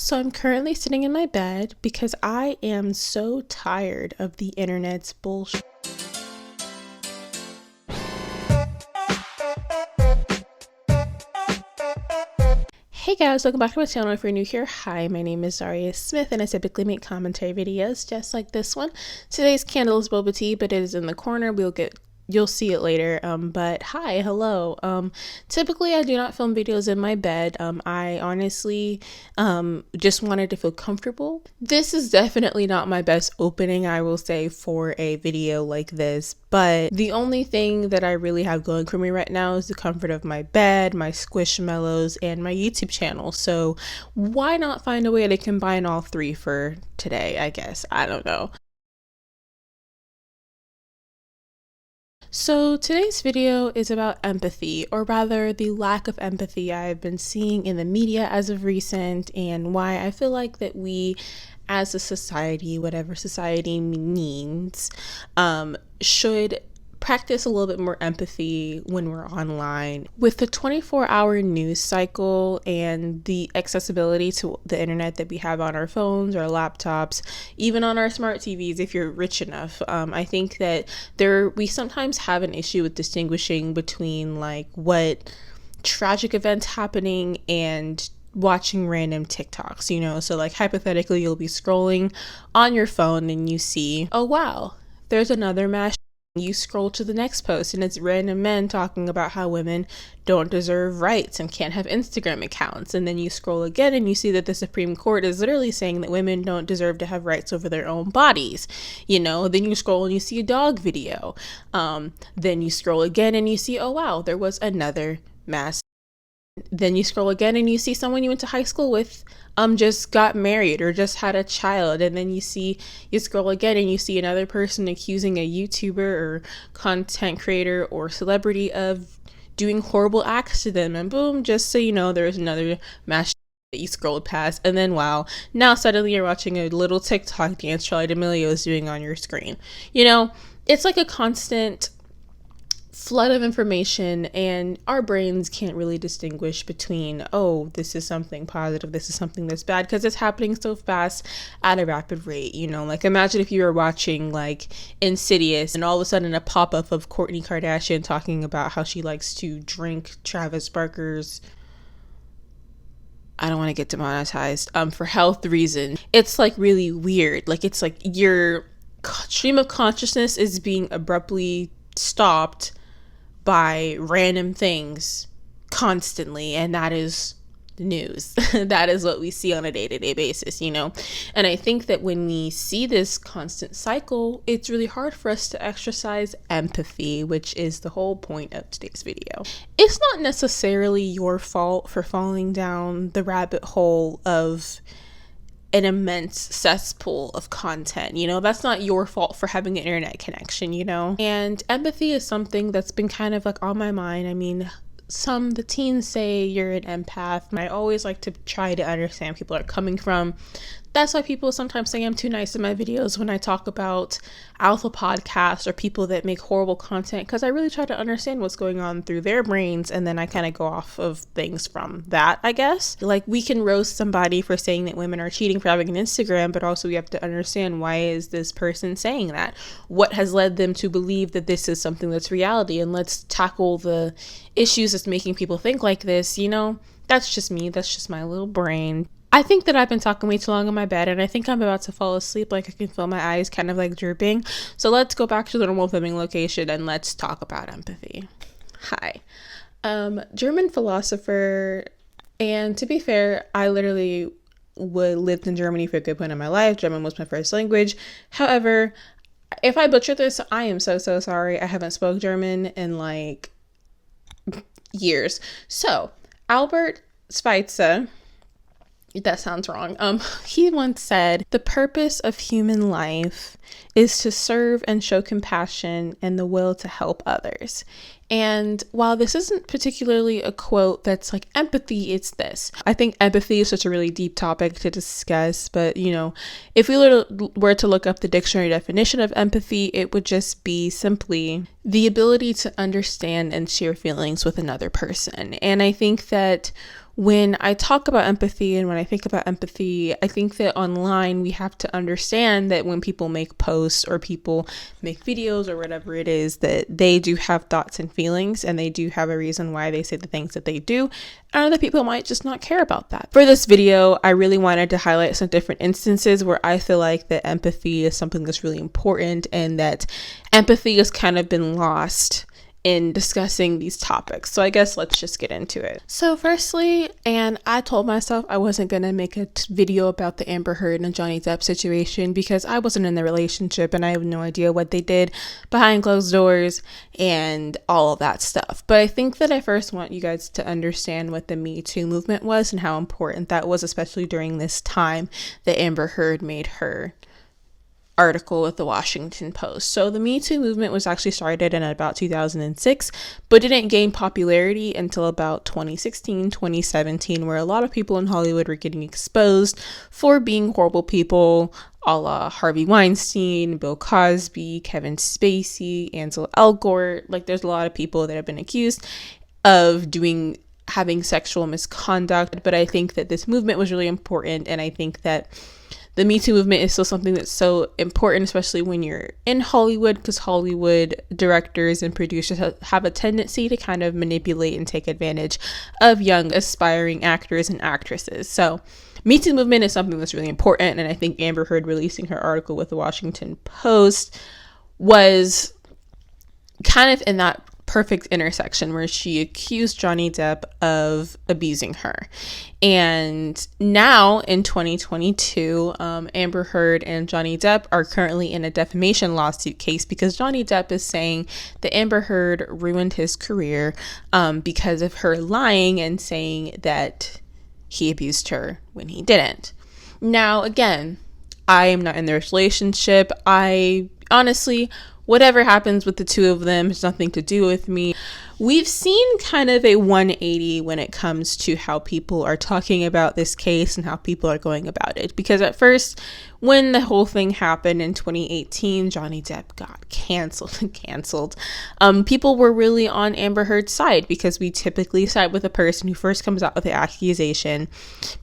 So I'm currently sitting in my bed because I am so tired of the internet's bullshit. Hey guys, welcome back to my channel. If you're new here, hi, my name is Zhariya Smith and I typically make commentary videos just like this one. Today's candle is boba tea, but it is in the corner. You'll see it later. But hi, hello. Typically I do not film videos in my bed. I honestly just wanted to feel comfortable. This is definitely not my best opening, I will say, for a video like this, but the only thing that I really have going for me right now is the comfort of my bed, my squishmallows, and my YouTube channel. So why not find a way to combine all three for today, I guess. I don't know. So today's video is about empathy, or rather the lack of empathy I've been seeing in the media as of recent, and why I feel like that we as a society, whatever society means, should practice a little bit more empathy when we're online. With the 24-hour news cycle and the accessibility to the internet that we have on our phones, our laptops, even on our smart TVs if you're rich enough, I think that we sometimes have an issue with distinguishing between like what tragic events happening and watching random TikToks, you know? So like hypothetically, you'll be scrolling on your phone and you see, oh wow, there's another mass. You scroll to the next post and it's random men talking about how women don't deserve rights and can't have Instagram accounts. And then you scroll again and you see that the Supreme Court is literally saying that women don't deserve to have rights over their own bodies. You know, then you scroll and you see a dog video. Then you scroll again and you see, oh wow, there was another mass. Then you scroll again and you see someone you went to high school with just got married or just had a child. And then you scroll again and you see another person accusing a YouTuber or content creator or celebrity of doing horrible acts to them. And boom, just so you know, there's another mass that you scrolled past. And then wow, now suddenly you're watching a little TikTok dance Charli D'Amelio is doing on your screen. You know, it's like a constant flood of information, and our brains can't really distinguish between, oh, this is something positive, this is something that's bad, because it's happening so fast at a rapid rate. You know, like imagine if you were watching like Insidious and all of a sudden a pop-up of Kourtney Kardashian talking about how she likes to drink Travis Barker's, I don't want to get demonetized, for health reasons. It's like really weird. Like it's like your stream of consciousness is being abruptly stopped by random things constantly, and that is the news. That is what we see on a day-to-day basis, you know? And I think that when we see this constant cycle, it's really hard for us to exercise empathy, which is the whole point of today's video. It's not necessarily your fault for falling down the rabbit hole of an immense cesspool of content, you know? That's not your fault for having an internet connection, you know? And empathy is something that's been kind of like on my mind. I mean, the teens say you're an empath. I always like to try to understand where people are coming from. That's why people sometimes say I'm too nice in my videos when I talk about alpha podcasts or people that make horrible content, because I really try to understand what's going on through their brains, and then I kind of go off of things from that, I guess. Like, we can roast somebody for saying that women are cheating for having an Instagram, but also we have to understand, why is this person saying that? What has led them to believe that this is something that's reality? And let's tackle the issues that's making people think like this, you know? That's just me. That's just my little brain. I think that I've been talking way too long in my bed, and I think I'm about to fall asleep. Like, I can feel my eyes kind of like drooping. So let's go back to the normal filming location and let's talk about empathy. Hi. German philosopher, and to be fair, I literally lived in Germany for a good point in my life. German was my first language. However, if I butcher this, I am so sorry. I haven't spoke German in like years. So Albert Schweitzer, that sounds wrong. He once said, the purpose of human life is to serve and show compassion and the will to help others. And while this isn't particularly a quote that's like empathy, it's this. I think empathy is such a really deep topic to discuss, but you know, if we were to look up the dictionary definition of empathy, it would just be simply the ability to understand and share feelings with another person. And I think that When I talk about empathy and when I think about empathy, I think that online we have to understand that when people make posts or people make videos or whatever it is, that they do have thoughts and feelings and they do have a reason why they say the things that they do. And other people might just not care about that. For this video, I really wanted to highlight some different instances where I feel like that empathy is something that's really important and that empathy has kind of been lost in discussing these topics. So I guess let's just get into it. So firstly, and I told myself I wasn't going to make a video about the Amber Heard and Johnny Depp situation because I wasn't in the relationship and I have no idea what they did behind closed doors and all of that stuff. But I think that I first want you guys to understand what the Me Too movement was and how important that was, especially during this time that Amber Heard made her article with the Washington Post. So the Me Too movement was actually started in about 2006, but didn't gain popularity until about 2016, 2017, where a lot of people in Hollywood were getting exposed for being horrible people, a la Harvey Weinstein, Bill Cosby, Kevin Spacey, Ansel Elgort. Like, there's a lot of people that have been accused of having sexual misconduct. But I think that this movement was really important, and I think that the Me Too movement is still something that's so important, especially when you're in Hollywood, because Hollywood directors and producers have a tendency to kind of manipulate and take advantage of young aspiring actors and actresses. So Me Too movement is something that's really important, and I think Amber Heard releasing her article with the Washington Post was kind of in that perfect intersection where she accused Johnny Depp of abusing her. And now in 2022, Amber Heard and Johnny Depp are currently in a defamation lawsuit case because Johnny Depp is saying that Amber Heard ruined his career because of her lying and saying that he abused her when he didn't. Now, again, I am not in their relationship. I honestly, whatever happens with the two of them has nothing to do with me. We've seen kind of a 180 when it comes to how people are talking about this case and how people are going about it. Because at first, when the whole thing happened in 2018, Johnny Depp got canceled. People were really on Amber Heard's side because we typically side with the person who first comes out with the accusation,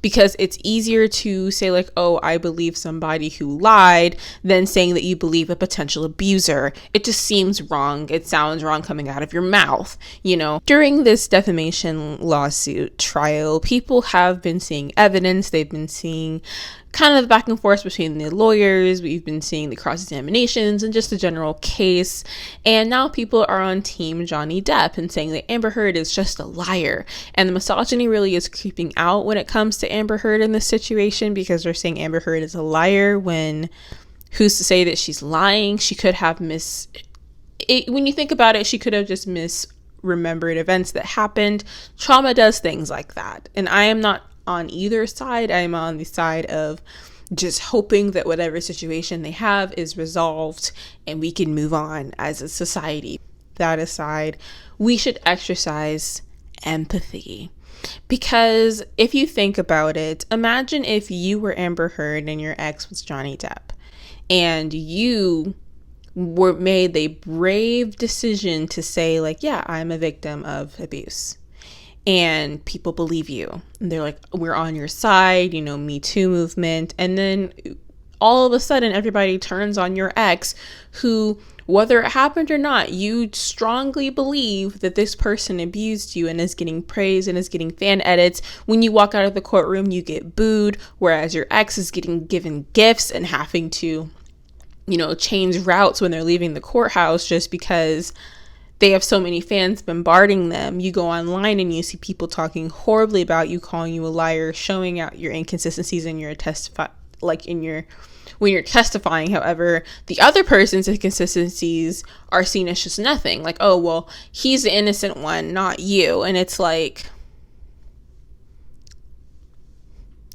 because it's easier to say like, oh, I believe somebody who lied than saying that you believe a potential abuser. It just seems wrong. It sounds wrong coming out of your mouth. You know, during this defamation lawsuit trial, people have been seeing evidence. They've been seeing kind of the back and forth between the lawyers. We've been seeing the cross-examinations and just the general case. And now people are on team Johnny Depp and saying that Amber Heard is just a liar. And the misogyny really is creeping out when it comes to Amber Heard in this situation, because they're saying Amber Heard is a liar when who's to say that she's lying? She could have when you think about it, she could have just misremembered events that happened. Trauma does things like that. And I am not on either side. I'm on the side of just hoping that whatever situation they have is resolved and we can move on as a society. That aside, we should exercise empathy. Because if you think about it, imagine if you were Amber Heard and your ex was Johnny Depp, and you made the brave decision to say like, yeah, I'm a victim of abuse. And people believe you. And they're like, we're on your side, Me Too movement. And then all of a sudden, everybody turns on your ex who, whether it happened or not, you strongly believe that this person abused you and is getting praise and is getting fan edits. When you walk out of the courtroom, you get booed, whereas your ex is getting given gifts and having to, change routes when they're leaving the courthouse just because they have so many fans bombarding them. You go online and you see people talking horribly about you, calling you a liar, showing out your inconsistencies in your when you're testifying. However, the other person's inconsistencies are seen as just nothing. Like, oh, well, he's the innocent one, not you. And it's like,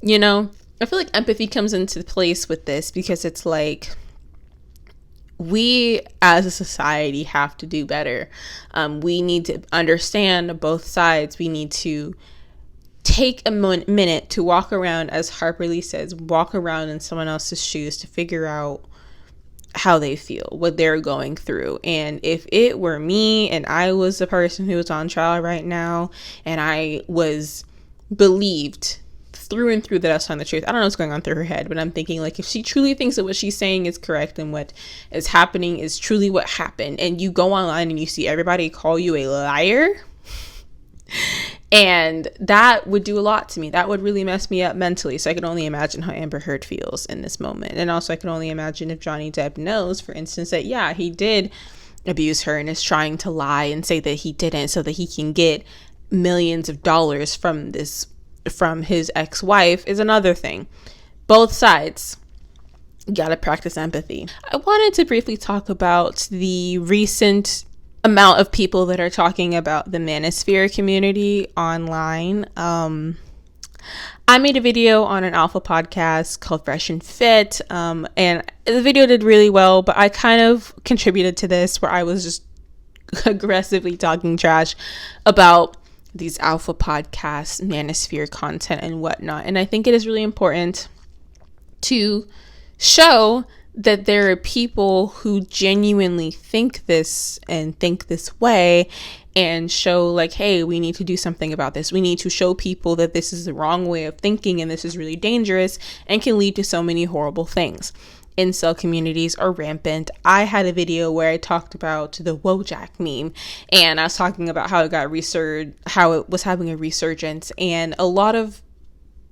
I feel like empathy comes into place with this, because it's like, we as a society have to do better. We need to understand both sides. We need to take a minute to walk around, as Harper Lee says, walk around in someone else's shoes to figure out how they feel, what they're going through. And if it were me and I was the person who was on trial right now and I was believed through and through that I was telling the truth. I don't know what's going on through her head, but I'm thinking, like, if she truly thinks that what she's saying is correct and what is happening is truly what happened, and you go online and you see everybody call you a liar, and that would do a lot to me. That would really mess me up mentally. So I can only imagine how Amber Heard feels in this moment. And also I can only imagine if Johnny Depp knows, for instance, that yeah, he did abuse her and is trying to lie and say that he didn't so that he can get millions of dollars from his ex-wife is another thing. Both sides. You gotta practice empathy. I wanted to briefly talk about the recent amount of people that are talking about the manosphere community online. I made a video on an alpha podcast called Fresh and Fit, and the video did really well, but I kind of contributed to this where I was just aggressively talking trash about these alpha podcasts, manosphere content and whatnot. And I think it is really important to show that there are people who genuinely think this and think this way, and show like, hey, we need to do something about this. We need to show people that this is the wrong way of thinking and this is really dangerous and can lead to so many horrible things. Incel communities are rampant. I had a video where I talked about the Wojak meme, and I was talking about how it was having a resurgence, and a lot of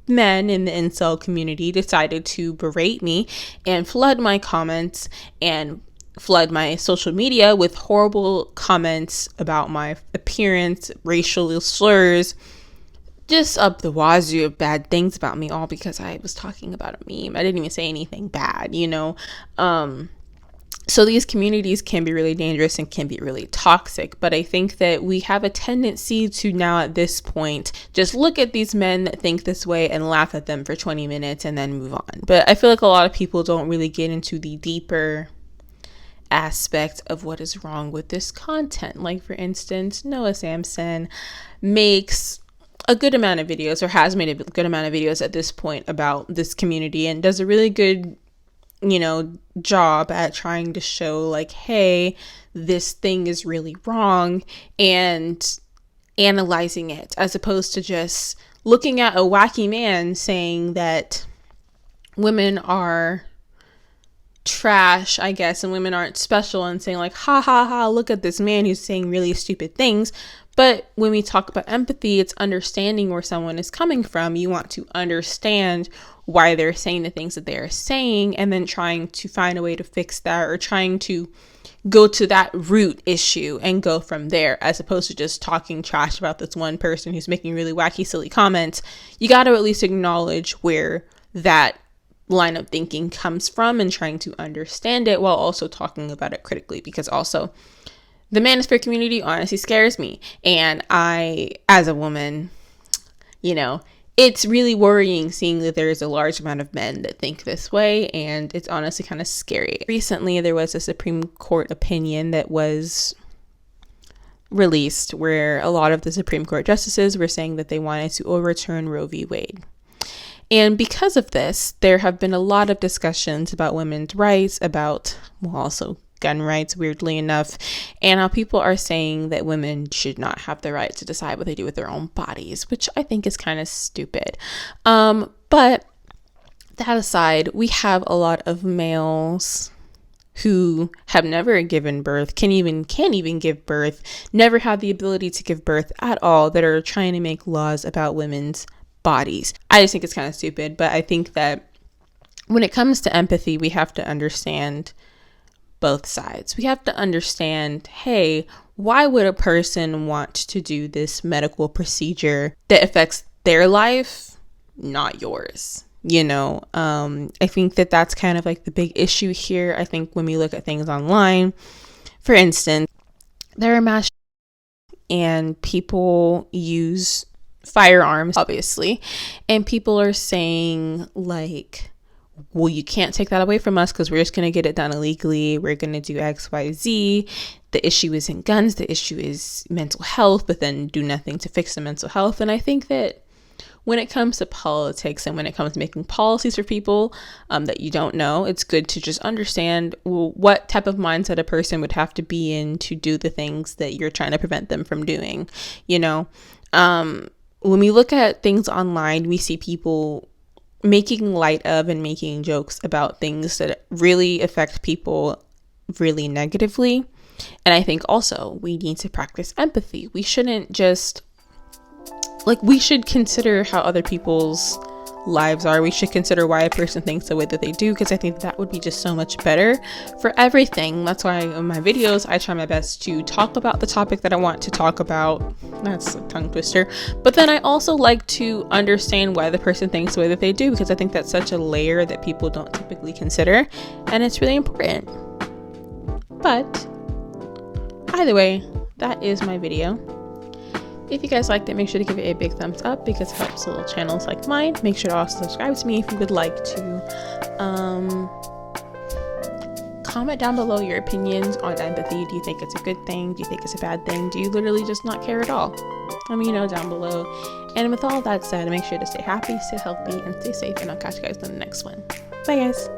men in the incel community decided to berate me and flood my comments and flood my social media with horrible comments about my appearance, racial slurs, just up the wazoo of bad things about me, all because I was talking about a meme. I didn't even say anything bad, So these communities can be really dangerous and can be really toxic. But I think that we have a tendency to now at this point just look at these men that think this way and laugh at them for 20 minutes and then move on. But I feel like a lot of people don't really get into the deeper aspect of what is wrong with this content. Like, for instance, Noah Samson makes a good amount of videos, or has made a good amount of videos at this point, about this community, and does a really good job at trying to show like, hey, this thing is really wrong, and analyzing it, as opposed to just looking at a wacky man saying that women are trash, I guess, and women aren't special, and saying like, ha ha ha, look at this man who's saying really stupid things. But when we talk about empathy, it's understanding where someone is coming from. You want to understand why they're saying the things that they are saying, and then trying to find a way to fix that, or trying to go to that root issue and go from there, as opposed to just talking trash about this one person who's making really wacky, silly comments. You got to at least acknowledge where that line of thinking comes from and trying to understand it while also talking about it critically, because also the manosphere community honestly scares me. And I, as a woman, it's really worrying seeing that there is a large amount of men that think this way, and it's honestly kind of scary. Recently, there was a Supreme Court opinion that was released where a lot of the Supreme Court justices were saying that they wanted to overturn Roe v. Wade. And because of this, there have been a lot of discussions about women's rights, about, also gun rights, weirdly enough, and how people are saying that women should not have the right to decide what they do with their own bodies, which I think is kind of stupid. But that aside, we have a lot of males who have never given birth, can't even give birth, never had the ability to give birth at all, that are trying to make laws about women's bodies. I just think it's kind of stupid. But I think that when it comes to empathy, we have to understand both sides. We have to understand, hey, why would a person want to do this medical procedure that affects their life, not yours? I think that that's kind of like the big issue here. I think when we look at things online, for instance, there are mass and people use firearms, obviously, and people are saying like, well, you can't take that away from us because we're just going to get it done illegally. We're going to do X, Y, Z. The issue isn't guns. The issue is mental health, but then do nothing to fix the mental health. And I think that when it comes to politics and when it comes to making policies for people that you don't know, it's good to just understand what type of mindset a person would have to be in to do the things that you're trying to prevent them from doing. when we look at things online, we see people making light of and making jokes about things that really affect people really negatively. And I think also we need to practice empathy. We shouldn't just, like, we should consider how other people's lives are. We should consider why a person thinks the way that they do, because I think that would be just so much better for everything. That's why in my videos I try my best to talk about the topic that I want to talk about. That's a tongue twister. But then I also like to understand why the person thinks the way that they do, because I think that's such a layer that people don't typically consider, and it's really important. But either way, that is my video. If you guys liked it, make sure to give it a big thumbs up, because it helps little channels like mine. Make sure to also subscribe to me if you would like to. Comment down below your opinions on empathy. Do you think it's a good thing? Do you think it's a bad thing? Do you literally just not care at all? Let me know down below. And with all that said, make sure to stay happy, stay healthy, and stay safe. And I'll catch you guys in the next one. Bye, guys.